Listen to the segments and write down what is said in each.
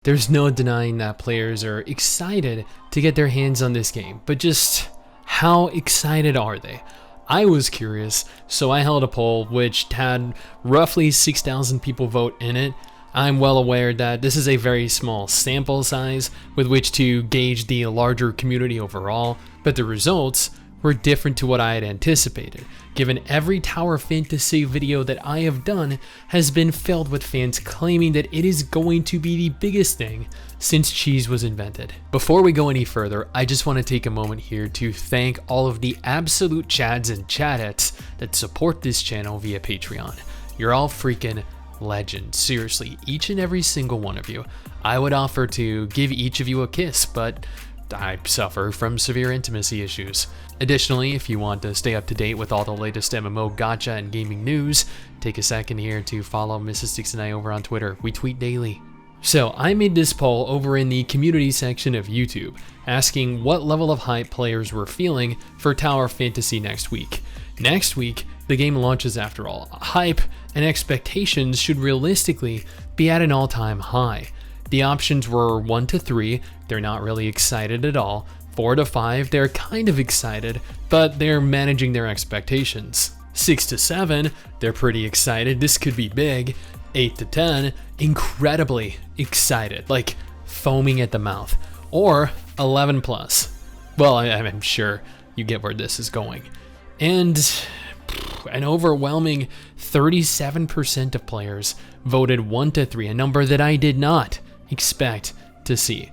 There's no denying that players are excited to get their hands on this game, but just how excited are they? I was curious, so I held a poll which had roughly 6,000 people vote in it. I'm well aware that this is a very small sample size with which to gauge the larger community overall, but the results were different to what I had anticipated, given every Tower Fantasy video that I have done has been filled with fans claiming that it is going to be the biggest thing since cheese was invented. Before we go any further, I just want to take a moment here to thank all of the absolute chads and chadettes that support this channel via Patreon. You're all freaking legends, seriously, each and every single one of you. I would offer to give each of you a kiss, but I suffer from severe intimacy issues. Additionally, if you want to stay up to date with all the latest MMO gacha and gaming news, take a second here to follow Mrs. Stix and I over on Twitter. We tweet daily. So I made this poll over in the community section of YouTube, asking what level of hype players were feeling for Tower Fantasy next week. Next week, the game launches after all. Hype and expectations should realistically be at an all-time high. The options were 1 to 3, they're not really excited at all. 4 to 5, they're kind of excited, but they're managing their expectations. 6 to 7, they're pretty excited, this could be big. 8 to 10, incredibly excited, like foaming at the mouth. Or 11 plus. Well, I'm sure you get where this is going. And an overwhelming 37% of players voted 1 to 3, a number that I did not expect to see.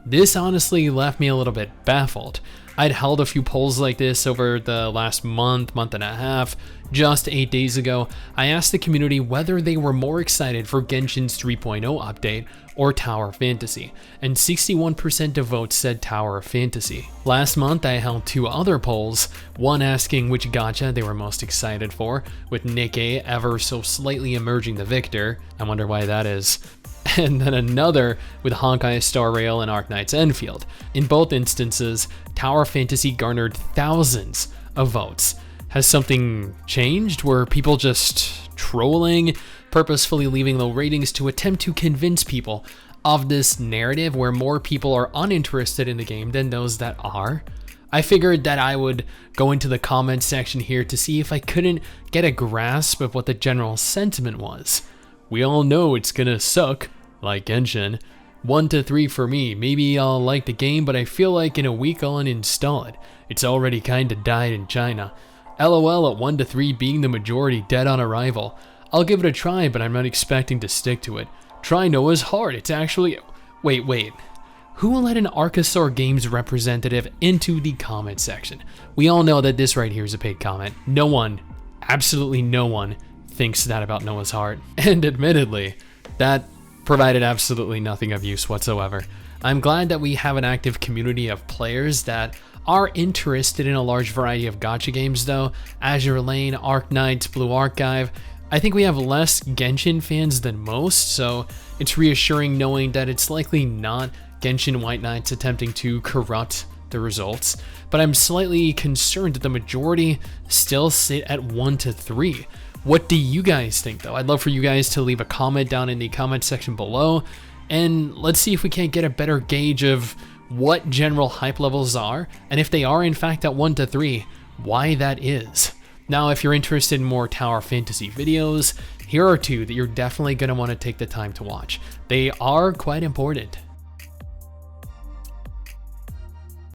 This honestly left me a little bit baffled. I'd held a few polls like this over the last month and a half. Just 8 days ago, I asked the community whether they were more excited for Genshin's 3.0 update or Tower Fantasy, and 61% of votes said Tower Fantasy. Last month, I held 2 other polls, one asking which gacha they were most excited for, with Nikkei ever so slightly emerging the victor. I wonder why that is. And then another with Honkai Star Rail and Arknight's Enfield. In both instances, Tower Fantasy garnered thousands of votes. Has something changed? Were people just trolling, purposefully leaving low ratings to attempt to convince people of this narrative where more people are uninterested in the game than those that are? I figured that I would go into the comments section here to see if I couldn't get a grasp of what the general sentiment was. We all know it's gonna suck, like Genshin. 1 to 3 for me. Maybe I'll like the game, but I feel like in a week I'll uninstall it. It's already kinda died in China. LOL at 1 to 3 being the majority, dead on arrival. I'll give it a try, but I'm not expecting to stick to it. Try Noah's Heart, it's actually... Wait. Who will let an Archosaur Games representative into the comment section? We all know that this right here is a paid comment. No one, absolutely no one, thinks that about Noah's Heart. And admittedly, that provided absolutely nothing of use whatsoever. I'm glad that we have an active community of players that are interested in a large variety of gacha games though. Azure Lane, Arknight, Blue Archive. I think we have less Genshin fans than most, so it's reassuring knowing that it's likely not Genshin White Knights attempting to corrupt the results, but I'm slightly concerned that the majority still sit at 1 to 3. What do you guys think though? I'd love for you guys to leave a comment down in the comment section below, and let's see if we can't get a better gauge of what general hype levels are, and if they are in fact at 1 to 3, why that is. Now, if you're interested in more Tower Fantasy videos, here are 2 that you're definitely going to want to take the time to watch. They are quite important.